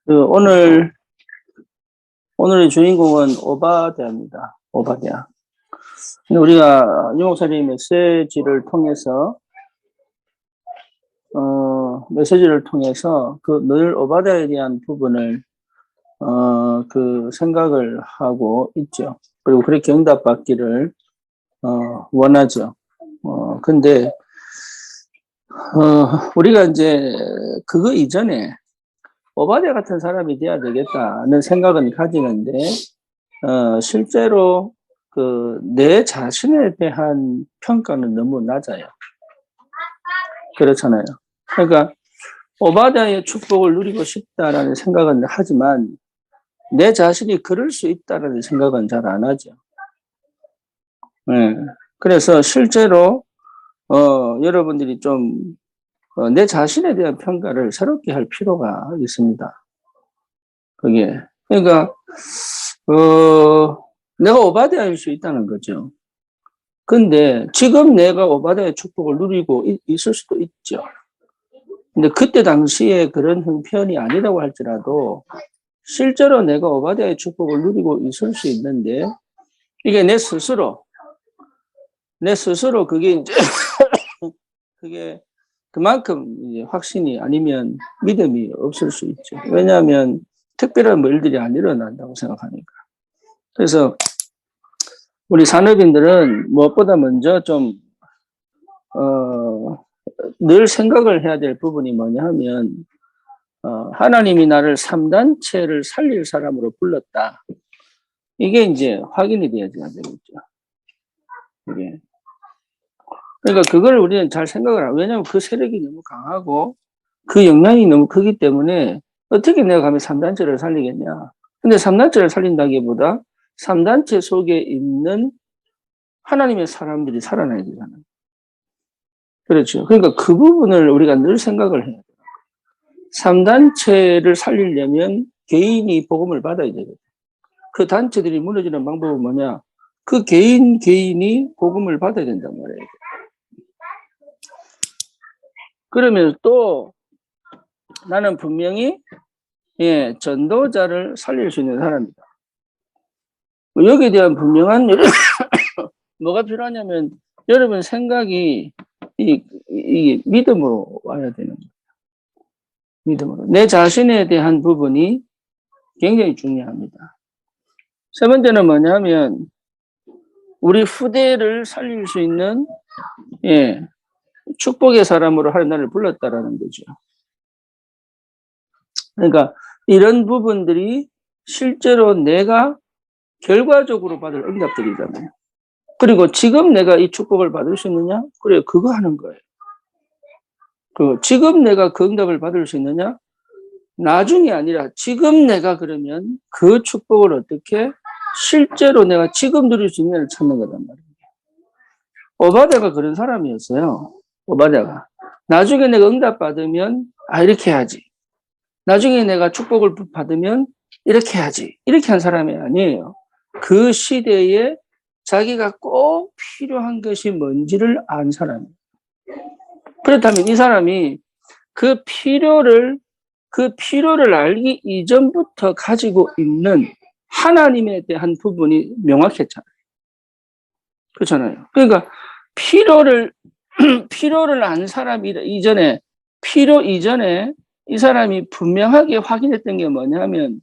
오늘의 주인공은 오바댜입니다. 오바댜. 근데 우리가 유목사님의 메시지를 통해서 늘 오바댜에 대한 부분을, 생각을 하고 있죠. 그리고 그렇게 응답받기를, 원하죠. 근데, 우리가 이제 그거 이전에 오바댜 같은 사람이 돼야 되겠다는 생각은 가지는데, 실제로 내 자신에 대한 평가는 너무 낮아요. 그렇잖아요. 그러니까 오바댜의 축복을 누리고 싶다라는 생각은 하지만 내 자신이 그럴 수 있다라는 생각은 잘 안 하죠. 네. 그래서 실제로 여러분들이 좀 내 자신에 대한 평가를 새롭게 할 필요가 있습니다. 그게 그러니까 내가 오바댜일 수 있다는 거죠. 근데 지금 내가 오바댜의 축복을 누리고 있을 수도 있죠. 근데 그때 당시에 그런 형편이 아니라고 할지라도 실제로 내가 오바댜의 축복을 누리고 있을 수 있는데 이게 내 스스로 그게 이제 그게 그만큼 이제 확신이 아니면 믿음이 없을 수 있죠. 왜냐하면 특별한 일들이 안 일어난다고 생각하니까. 그래서 우리 산업인들은 무엇보다 먼저 늘 생각을 해야 될 부분이 뭐냐 하면, 하나님이 나를 3단체를 살릴 사람으로 불렀다. 이게 이제 확인이 되어야 되겠죠. 이게. 그러니까 그걸 우리는 잘 생각을 하고, 왜냐하면 그 세력이 너무 강하고 그 영향이 너무 크기 때문에 어떻게 내가 감히 3단체를 살리겠냐. 근데 3단체를 살린다기보다 3단체 속에 있는 하나님의 사람들이 살아나야 되잖아요. 그렇죠. 그러니까 그 부분을 우리가 늘 생각을 해야 돼요. 3단체를 살리려면 개인이 복음을 받아야 되거든요. 그 단체들이 무너지는 방법은 뭐냐? 그 개인이 복음을 받아야 된단 말이에요. 그러면 또 나는 분명히 전도자를 살릴 수 있는 사람이다. 여기에 대한 분명한 뭐가 필요하냐면 여러분 생각이 이 믿음으로 와야 되는 거예요. 믿음으로. 내 자신에 대한 부분이 굉장히 중요합니다. 세 번째는 뭐냐면 우리 후대를 살릴 수 있는 축복의 사람으로 하나님 나를 불렀다라는 거죠. 그러니까 이런 부분들이 실제로 내가 결과적으로 받을 응답들이잖아요. 그리고 지금 내가 이 축복을 받을 수 있느냐? 그래, 그거 하는 거예요. 지금 내가 그 응답을 받을 수 있느냐? 나중이 아니라 지금 내가 그러면 그 축복을 어떻게 실제로 내가 지금 누릴 수 있느냐를 찾는 거란 말이에요. 오바댜가 그런 사람이었어요. 오바댜가. 나중에 내가 응답 받으면 이렇게 해야지. 나중에 내가 축복을 받으면 이렇게 해야지. 이렇게 한 사람이 아니에요. 그 시대에 자기가 꼭 필요한 것이 뭔지를 안 사람이에요. 그렇다면 이 사람이 그 필요를 알기 이전부터 가지고 있는 하나님에 대한 부분이 명확했잖아요. 그렇잖아요. 그러니까 필요를 안 사람이 이전에 이 사람이 분명하게 확인했던 게 뭐냐면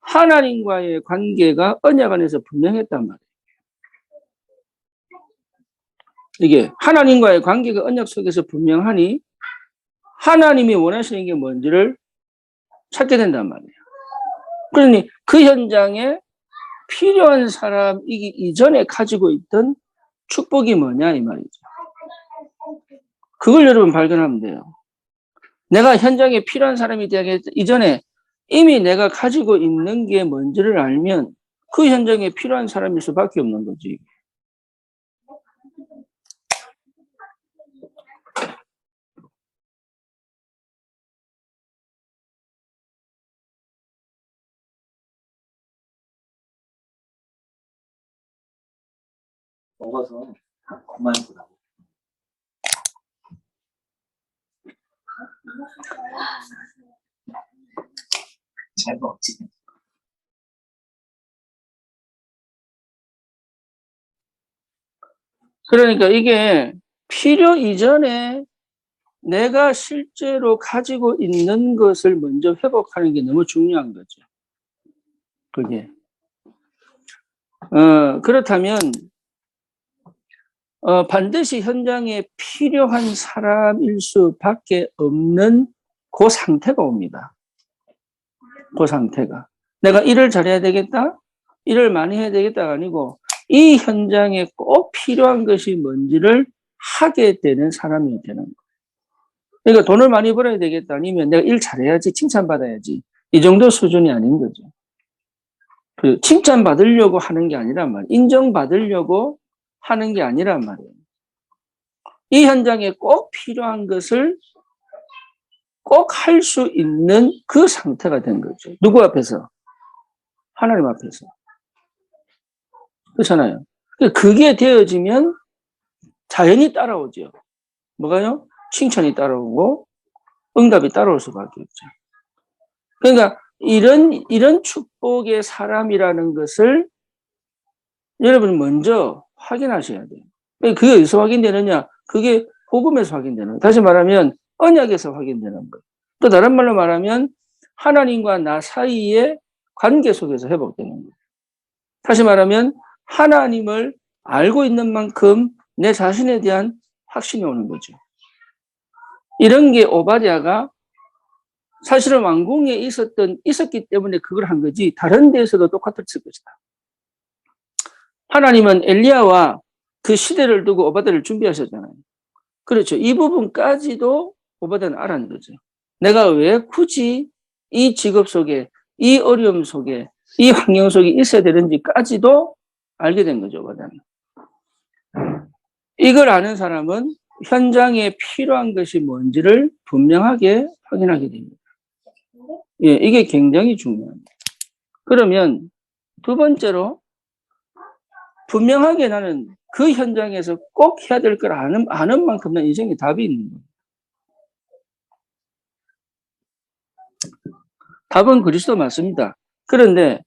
하나님과의 관계가 언약 안에서 분명했단 말이에요. 이게 하나님과의 관계가 언약 속에서 분명하니 하나님이 원하시는 게 뭔지를 찾게 된단 말이에요. 그러니 그 현장에 필요한 사람이기 이전에 가지고 있던 축복이 뭐냐 이 말이죠. 그걸 여러분 발견하면 돼요. 내가 현장에 필요한 사람이 되기 이전에 이미 내가 가지고 있는 게 뭔지를 알면 그 현장에 필요한 사람일 수밖에 없는 거지. 먹어서 그만 보라고. 잘 먹지. 그러니까 이게 필요 이전에 내가 실제로 가지고 있는 것을 먼저 회복하는 게 너무 중요한 거죠. 그게. 그렇다면, 반드시 현장에 필요한 사람일 수밖에 없는 그 상태가 옵니다. 그 상태가. 내가 일을 잘해야 되겠다? 일을 많이 해야 되겠다가 아니고, 이 현장에 꼭 필요한 것이 뭔지를 하게 되는 사람이 되는 거예요. 그러니까 돈을 많이 벌어야 되겠다. 아니면 내가 일 잘해야지, 칭찬받아야지. 이 정도 수준이 아닌 거죠. 그 칭찬받으려고 하는 게 아니란 말이에요. 인정받으려고 하는 게 아니란 말이에요. 이 현장에 꼭 필요한 것을 꼭 할 수 있는 그 상태가 된 거죠. 누구 앞에서? 하나님 앞에서. 그렇잖아요. 그게 되어지면 자연히 따라오죠. 뭐가요? 칭찬이 따라오고 응답이 따라올 수밖에 없죠. 그러니까 이런 축복의 사람이라는 것을 여러분 먼저 확인하셔야 돼요. 그게 어디서 확인되느냐? 그게 복음에서 확인되는 거예요. 다시 말하면 언약에서 확인되는 거예요. 또 다른 말로 말하면 하나님과 나 사이의 관계 속에서 회복되는 거예요. 다시 말하면 하나님을 알고 있는 만큼 내 자신에 대한 확신이 오는 거죠. 이런 게 오바댜가 사실은 왕궁에 있었기 때문에 그걸 한 거지 다른 데에서도 똑같았을 것이다. 하나님은 엘리야와 그 시대를 두고 오바댜를 준비하셨잖아요. 그렇죠. 이 부분까지도 오바댜는 알았는 거죠. 내가 왜 굳이 이 직업 속에, 이 어려움 속에, 이 환경 속에 있어야 되는지까지도 알게 된 거죠, 오바댜는. 이걸 아는 사람은 현장에 필요한 것이 뭔지를 분명하게 확인하게 됩니다. 예, 이게 굉장히 중요합니다. 그러면 두 번째로 분명하게 나는 그 현장에서 꼭 해야 될 걸 아는 만큼 난 인생에 답이 있는 거예요. 답은 그리스도 맞습니다. 그런데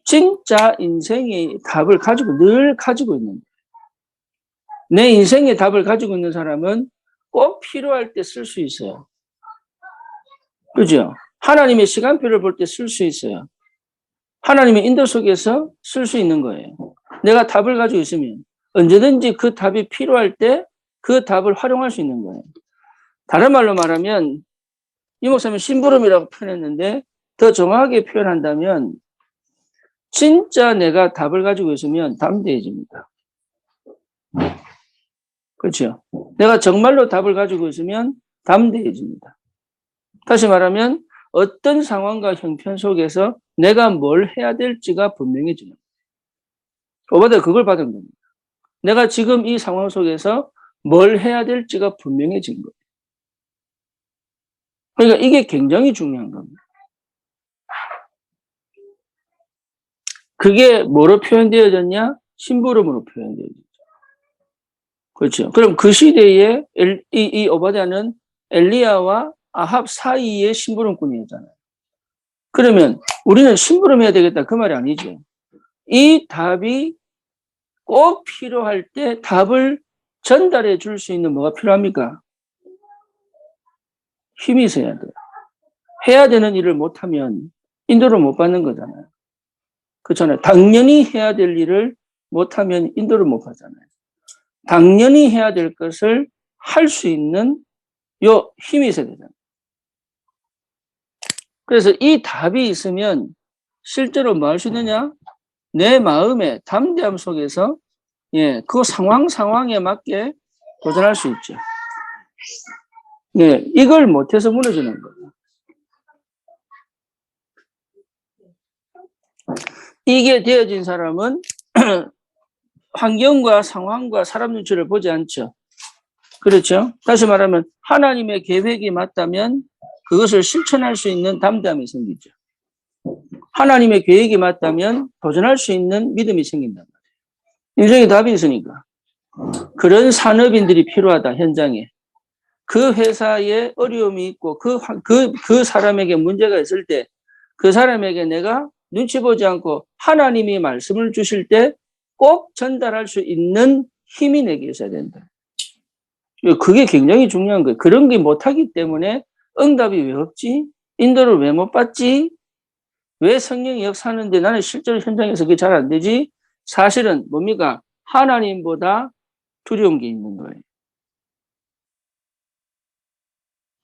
진짜 인생의 답을 늘 가지고 있는 거예요. 내 인생의 답을 가지고 있는 사람은 꼭 필요할 때 쓸 수 있어요. 그죠? 하나님의 시간표를 볼 때 쓸 수 있어요. 하나님의 인도 속에서 쓸 수 있는 거예요. 내가 답을 가지고 있으면 언제든지 그 답이 필요할 때 그 답을 활용할 수 있는 거예요. 다른 말로 말하면 이 목사님은 심부름이라고 표현했는데 더 정확하게 표현한다면 진짜 내가 답을 가지고 있으면 담대해집니다. 그렇죠? 내가 정말로 답을 가지고 있으면 담대해집니다. 다시 말하면 어떤 상황과 형편 속에서 내가 뭘 해야 될지가 분명해지는 거예요. 오바댜 그걸 받은 겁니다. 내가 지금 이 상황 속에서 뭘 해야 될지가 분명해진 거예요. 그러니까 이게 굉장히 중요한 겁니다. 그게 뭐로 표현되어졌냐? 심부름으로 표현되어졌죠. 그렇죠. 그럼 그 시대에 이 오바댜는 엘리야와 아합 사이의 심부름꾼이었잖아요. 그러면 우리는 심부름해야 되겠다 그 말이 아니죠. 이 답이 꼭 필요할 때 답을 전달해 줄 수 있는 뭐가 필요합니까? 힘이 있어야 돼요. 해야 되는 일을 못하면 인도를 못 받는 거잖아요. 그렇잖아요. 당연히 해야 될 일을 못하면 인도를 못 받잖아요. 당연히 해야 될 것을 할 수 있는 요 힘이 있어야 되잖아요. 그래서 이 답이 있으면 실제로 뭐 할 수 있느냐? 내 마음의 담대함 속에서 예, 그 상황에 맞게 도전할 수 있죠. 예, 이걸 못해서 무너지는 거예요. 이게 되어진 사람은 환경과 상황과 사람 눈치를 보지 않죠. 그렇죠? 다시 말하면 하나님의 계획이 맞다면 그것을 실천할 수 있는 담대함이 생기죠. 하나님의 계획이 맞다면 도전할 수 있는 믿음이 생긴단 말이에요. 인생에 답이 있으니까. 그런 산업인들이 필요하다, 현장에. 그 회사에 어려움이 있고 그 사람에게 문제가 있을 때 그 사람에게 내가 눈치 보지 않고 하나님이 말씀을 주실 때 꼭 전달할 수 있는 힘이 내게 있어야 된다. 그게 굉장히 중요한 거예요. 그런 게 못하기 때문에 응답이 왜 없지? 인도를 왜 못 받지? 왜 성령이 역사하는데 나는 실제로 현장에서 그게 잘 안 되지? 사실은 뭡니까? 하나님보다 두려운 게 있는 거예요.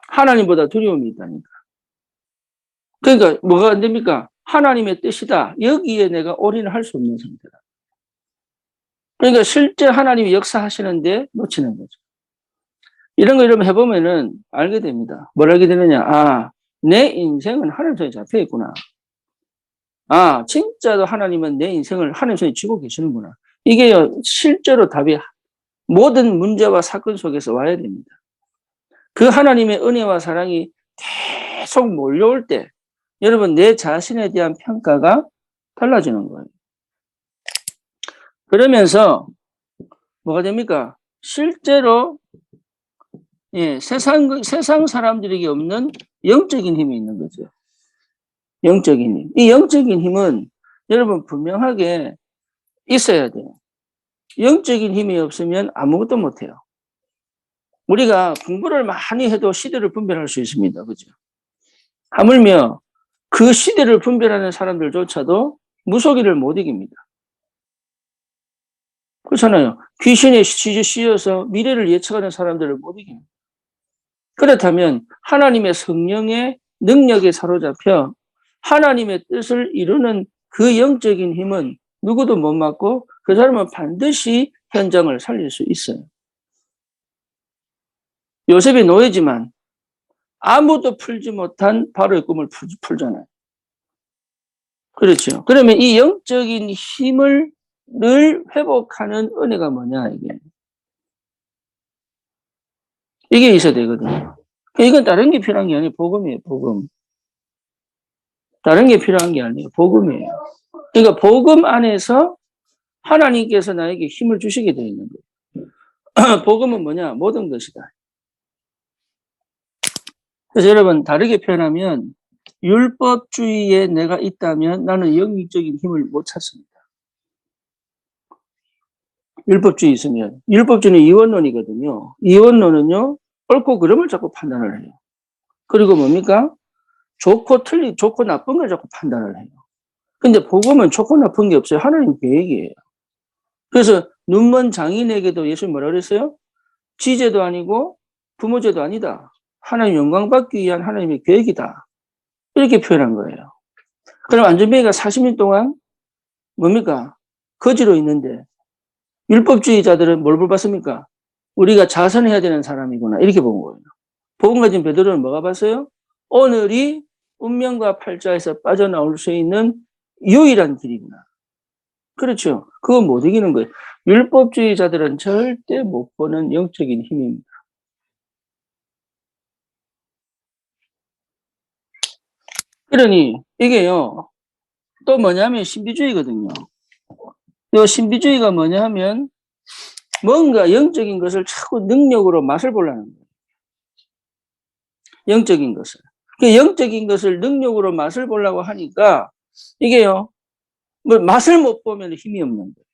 하나님보다 두려움이 있다니까. 그러니까 뭐가 안 됩니까? 하나님의 뜻이다. 여기에 내가 올인을 할 수 없는 상태다. 그러니까 실제 하나님이 역사하시는데 놓치는 거죠. 이런 거 이러면 해보면은 알게 됩니다. 뭘 알게 되느냐? 아, 내 인생은 하나님 손에 잡혀 있구나. 아, 진짜로 하나님은 내 인생을 하나님 손에 쥐고 계시는구나. 이게요, 실제로 답이 모든 문제와 사건 속에서 와야 됩니다. 그 하나님의 은혜와 사랑이 계속 몰려올 때, 여러분, 내 자신에 대한 평가가 달라지는 거예요. 그러면서, 뭐가 됩니까? 실제로, 예, 세상 사람들에게 없는 영적인 힘이 있는 거죠. 영적인 힘. 이 영적인 힘은 여러분 분명하게 있어야 돼요. 영적인 힘이 없으면 아무것도 못해요. 우리가 공부를 많이 해도 시대를 분별할 수 있습니다. 그죠? 하물며 그 시대를 분별하는 사람들조차도 무속인을 못 이깁니다. 그렇잖아요. 귀신에 씌어서 미래를 예측하는 사람들을 못 이깁니다. 그렇다면 하나님의 성령의 능력에 사로잡혀 하나님의 뜻을 이루는 그 영적인 힘은 누구도 못 막고 그 사람은 반드시 현장을 살릴 수 있어요. 요셉이 노예지만 아무도 풀지 못한 바로의 꿈을 풀잖아요. 그렇죠. 그러면 이 영적인 힘을 늘 회복하는 은혜가 뭐냐, 이게 있어야 되거든요. 이건 다른 게 필요한 게 아니에요. 복음이에요, 복음. 다른 게 필요한 게 아니에요. 복음이에요. 그러니까 복음 안에서 하나님께서 나에게 힘을 주시게 되어 있는 거예요. 복음은 뭐냐? 모든 것이다. 그래서 여러분, 다르게 표현하면 율법주의에 내가 있다면 나는 영적인 힘을 못 찾습니다. 율법주의 있으면. 율법주의는 이원론이거든요. 이원론은요, 옳고 그름을 자꾸 판단을 해요. 그리고 뭡니까? 좋고 나쁜 걸 자꾸 판단을 해요. 근데 복음은 좋고 나쁜 게 없어요. 하나님 계획이에요. 그래서 눈먼 장인에게도 예수님 뭐라 그랬어요? 지죄도 아니고 부모죄도 아니다. 하나님 영광 받기 위한 하나님의 계획이다. 이렇게 표현한 거예요. 그럼 안전뱅이가 40년 동안 뭡니까? 거지로 있는데 율법주의자들은 뭘 봤습니까? 우리가 자선해야 되는 사람이구나. 이렇게 본 거예요. 복음 가진 베드로는 뭐가 봤어요? 오늘이 운명과 팔자에서 빠져나올 수 있는 유일한 길이구나. 그렇죠. 그거 못 이기는 거예요. 율법주의자들은 절대 못 보는 영적인 힘입니다. 그러니 이게요. 또 뭐냐면 신비주의거든요. 이 신비주의가 뭐냐 하면 뭔가 영적인 것을 자꾸 능력으로 맛을 보려는 거예요. 영적인 것을. 그 영적인 것을 능력으로 맛을 보려고 하니까 이게요. 뭐 맛을 못 보면 힘이 없는 거예요.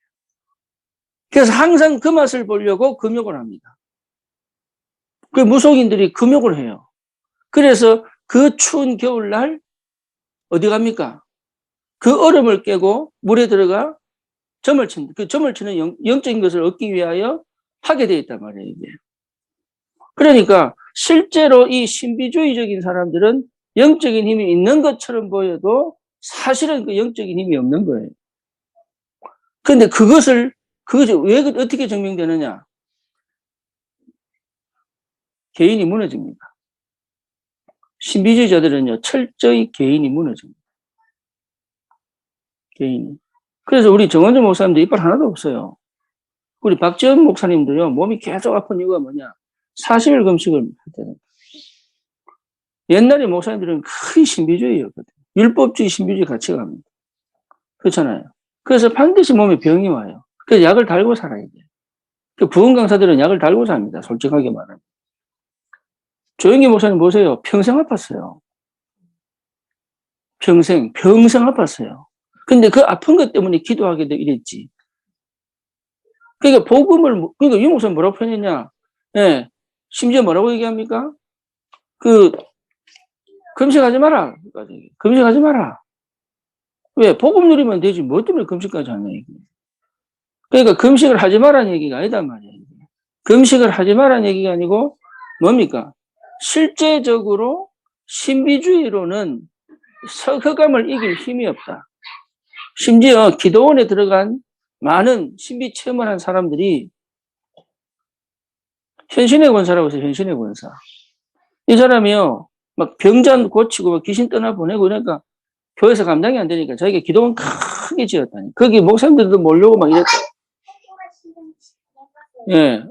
그래서 항상 그 맛을 보려고 금욕을 합니다. 그 무속인들이 금욕을 해요. 그래서 그 추운 겨울날 어디 갑니까? 그 얼음을 깨고 물에 들어가 점을 친다. 그 점을 치는 영적인 것을 얻기 위하여 하게 되어 있단 말이에요, 이게. 그러니까 실제로 이 신비주의적인 사람들은 영적인 힘이 있는 것처럼 보여도 사실은 그 영적인 힘이 없는 거예요. 그런데 그것이 왜 어떻게 증명되느냐? 개인이 무너집니다. 신비주의자들은요, 철저히 개인이 무너집니다. 개인이. 그래서 우리 정원주 목사님도 이빨 하나도 없어요. 우리 박지원 목사님도요, 몸이 계속 아픈 이유가 뭐냐? 40일 금식을 할 때는. 옛날에 목사님들은 큰 신비주의였거든요. 율법주의, 신비주의 같이 갑니다. 그렇잖아요. 그래서 반드시 몸에 병이 와요. 그래서 약을 달고 살아야 돼요. 그 부흥 강사들은 약을 달고 삽니다. 솔직하게 말하면. 조영기 목사님 보세요. 평생 아팠어요. 평생 아팠어요. 근데 그 아픈 것 때문에 기도하게 돼 이랬지. 그러니까 그러니까 유 목사는 뭐라고 표현했냐? 예. 심지어 뭐라고 얘기합니까? 금식하지 마라. 금식하지 마라. 왜? 복음 누리면 되지. 뭐 때문에 금식까지 하냐, 이게. 그러니까 금식을 하지 마라는 얘기가 아니단 말이에요. 금식을 하지 마라는 얘기가 아니고, 뭡니까? 실제적으로 신비주의로는 흑암을 이길 힘이 없다. 심지어 기도원에 들어간 많은 신비 체험을 한 사람들이 현신의 권사라고 해서 현신의 권사. 이 사람이요, 막 병자 고치고 막 귀신 떠나보내고 그러니까 교회에서 감당이 안 되니까 자기가 기도원 크게 지었다니. 거기 목사님들도 모르고 막 이랬다. 예.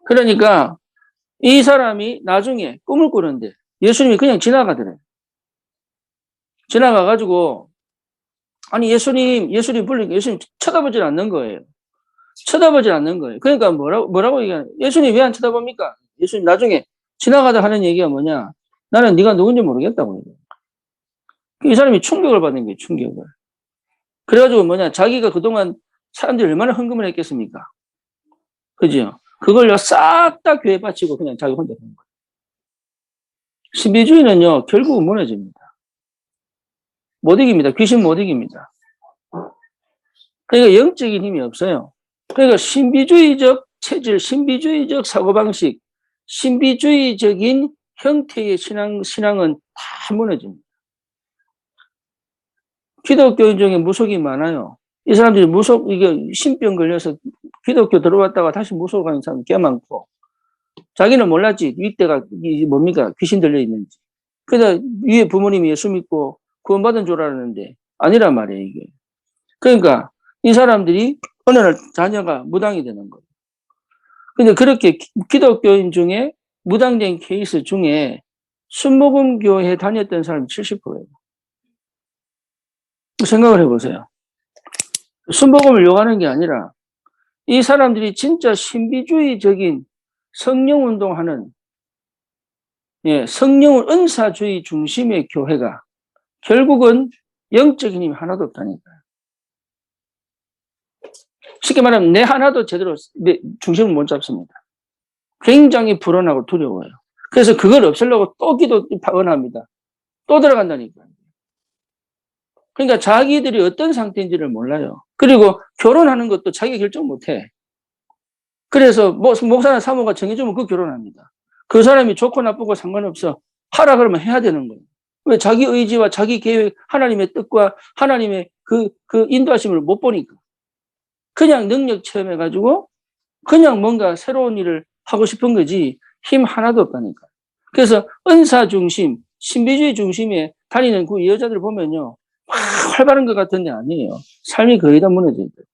그러니까 이 사람이 나중에 꿈을 꾸는데 예수님이 그냥 지나가더래. 지나가가지고 아니 예수님 불리니까 예수님 쳐다보질 않는 거예요. 쳐다보질 않는 거예요. 그러니까 뭐라고 얘기하냐. 예수님 왜 안 쳐다봅니까? 예수님 나중에 지나가다 하는 얘기가 뭐냐. 나는 네가 누군지 모르겠다고 얘기해요. 이 사람이 충격을 받는 거예요. 충격을. 그래가지고 뭐냐. 자기가 그동안 사람들이 얼마나 헌금을 했겠습니까? 그죠? 그걸요 싹 다 교회 바치고 그냥 자기 혼자 하는 거예요. 신비주의는요 결국은 무너집니다. 못 이깁니다. 귀신 못 이깁니다. 그러니까 영적인 힘이 없어요. 그러니까 신비주의적 체질, 신비주의적 사고방식, 신비주의적인 형태의 신앙은 다 무너집니다. 기독교인 중에 무속이 많아요. 이 사람들이 이게 신병 걸려서 기독교 들어왔다가 다시 무속 가는 사람 꽤 많고, 자기는 몰랐지. 윗대가 뭡니까? 귀신 들려있는지. 그래서 위에 부모님이 예수 믿고 구원받은 줄 알았는데, 아니란 말이에요, 이게. 그러니까 이 사람들이 어느 날 자녀가 무당이 되는 거예요. 근데 그렇게 기독교인 중에 무당된 케이스 중에 순복음교회 다녔던 사람이 70%예요. 생각을 해보세요. 순복음을 요구하는 게 아니라 이 사람들이 진짜 신비주의적인 성령운동하는 성령 은사주의 중심의 교회가 결국은 영적인 힘이 하나도 없다니까요. 쉽게 말하면 내 하나도 제대로 내 중심을 못 잡습니다. 굉장히 불안하고 두려워요. 그래서 그걸 없애려고 또 기도 파원합니다. 또 들어간다니까요. 그러니까 자기들이 어떤 상태인지를 몰라요. 그리고 결혼하는 것도 자기가 결정 못해. 그래서 목사나 사모가 정해주면 그 결혼합니다. 그 사람이 좋고 나쁘고 상관없어. 하라 그러면 해야 되는 거예요. 왜? 자기 의지와 자기 계획, 하나님의 뜻과 하나님의 그 인도하심을 못 보니까. 그냥 능력 체험해가지고 그냥 뭔가 새로운 일을 하고 싶은 거지 힘 하나도 없다니까. 그래서 은사 중심, 신비주의 중심에 다니는 그 여자들 보면요. 막 활발한 것 같은데 아니에요. 삶이 거의 다 무너져 있어요.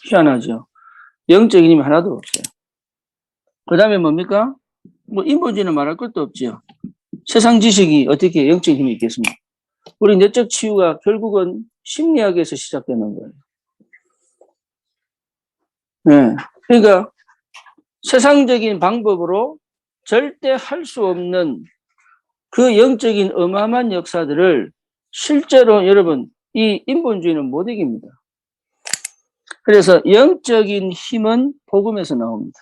희한하죠. 영적인 힘이 하나도 없어요. 그 다음에 뭡니까? 인본주의는 말할 것도 없죠. 세상 지식이 어떻게 영적인 힘이 있겠습니까? 우리 내적 치유가 결국은 심리학에서 시작되는 거예요. 네. 그러니까 세상적인 방법으로 절대 할 수 없는 그 영적인 어마어마한 역사들을 실제로 여러분 이 인본주의는 못 이깁니다. 그래서 영적인 힘은 복음에서 나옵니다.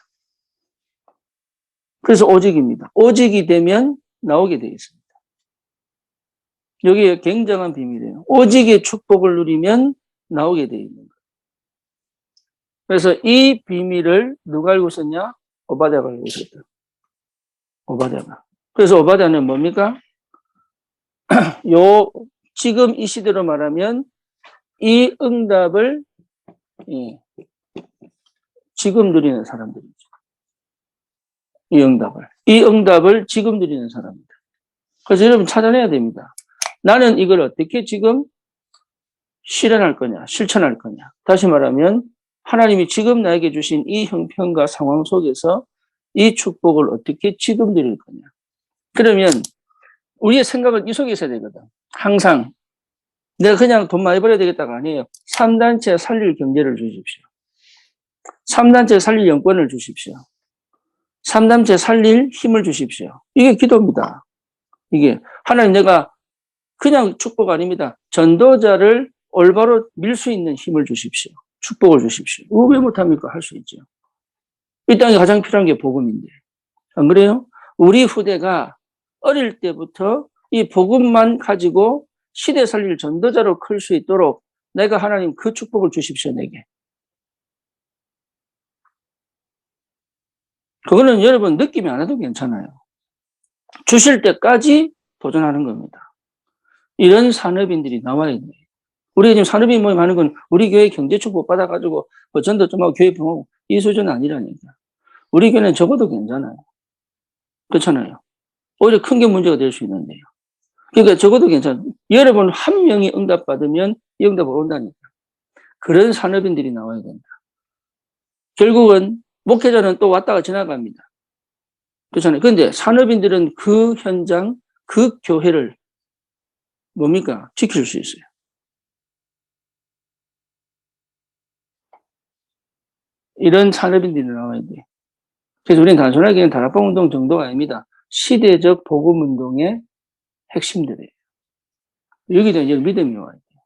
그래서 오직입니다. 오직이 되면 나오게 되어 있습니다. 여기에 굉장한 비밀이에요. 오직의 축복을 누리면 나오게 되어 있는 거예요. 그래서 이 비밀을 누가 알고 있었냐? 오바댜가 알고 있었다. 오바댜가. 그래서 오바댜는 뭡니까? 지금 이 시대로 말하면 이 응답을 지금 누리는 사람들이죠. 이 응답을 지금 누리는 사람들. 그래서 여러분 찾아내야 됩니다. 나는 이걸 어떻게 지금 실현할 거냐, 실천할 거냐. 다시 말하면 하나님이 지금 나에게 주신 이 형편과 상황 속에서 이 축복을 어떻게 지금 누릴 거냐. 그러면 우리의 생각은 이 속에 있어야 되거든. 항상 내가 그냥 돈 많이 벌어야 되겠다가 아니에요. 3단체 살릴 경제를 주십시오. 3단체 살릴 영권을 주십시오. 3단체 살릴 힘을 주십시오. 이게 기도입니다. 이게 하나님 내가 그냥 축복 아닙니다. 전도자를 올바로 밀 수 있는 힘을 주십시오. 축복을 주십시오. 왜 못합니까? 할 수 있죠. 이 땅에 가장 필요한 게 복음인데. 안 그래요? 우리 후대가 어릴 때부터 이 복음만 가지고 시대 살릴 전도자로 클 수 있도록 내가 하나님 그 축복을 주십시오, 내게. 그거는 여러분 느낌이 안 해도 괜찮아요. 주실 때까지 도전하는 겁니다. 이런 산업인들이 나와야 돼요. 우리가 지금 산업인 모임 하는 건 우리 교회 경제 축복 받아가지고 뭐 전도 좀 하고 교회 병하고 이 수준은 아니라니까. 우리 교회는 적어도 괜찮아요. 그렇잖아요. 오히려 큰 게 문제가 될 수 있는데요. 그러니까 적어도 괜찮아요. 여러분 한 명이 응답받으면 이 응답을 온다니까. 그런 산업인들이 나와야 된다. 결국은 목회자는 또 왔다가 지나갑니다. 그렇잖아요. 그런데 산업인들은 그 현장, 그 교회를 뭡니까? 지킬 수 있어요. 이런 산업인들이 나와야 돼. 그래서 우리는 단순하게 그냥 다락방운동 정도가 아닙니다. 시대적 복음운동의 핵심들이에요. 여기에 대한 믿음이 와야 돼요.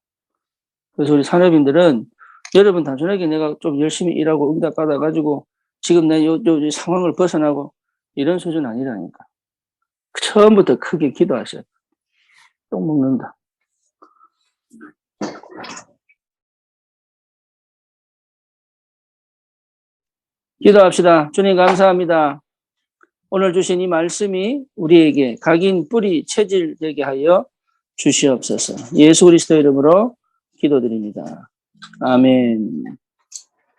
그래서 우리 산업인들은 여러분 단순하게 내가 좀 열심히 일하고 응답받아가지고 지금 내 요 상황을 벗어나고 이런 수준 아니라니까. 처음부터 크게 기도하셔야 돼. 똥 먹는다. 기도합시다. 주님 감사합니다. 오늘 주신 이 말씀이 우리에게 각인 뿌리 체질되게 하여 주시옵소서. 예수 그리스도 이름으로 기도드립니다. 아멘.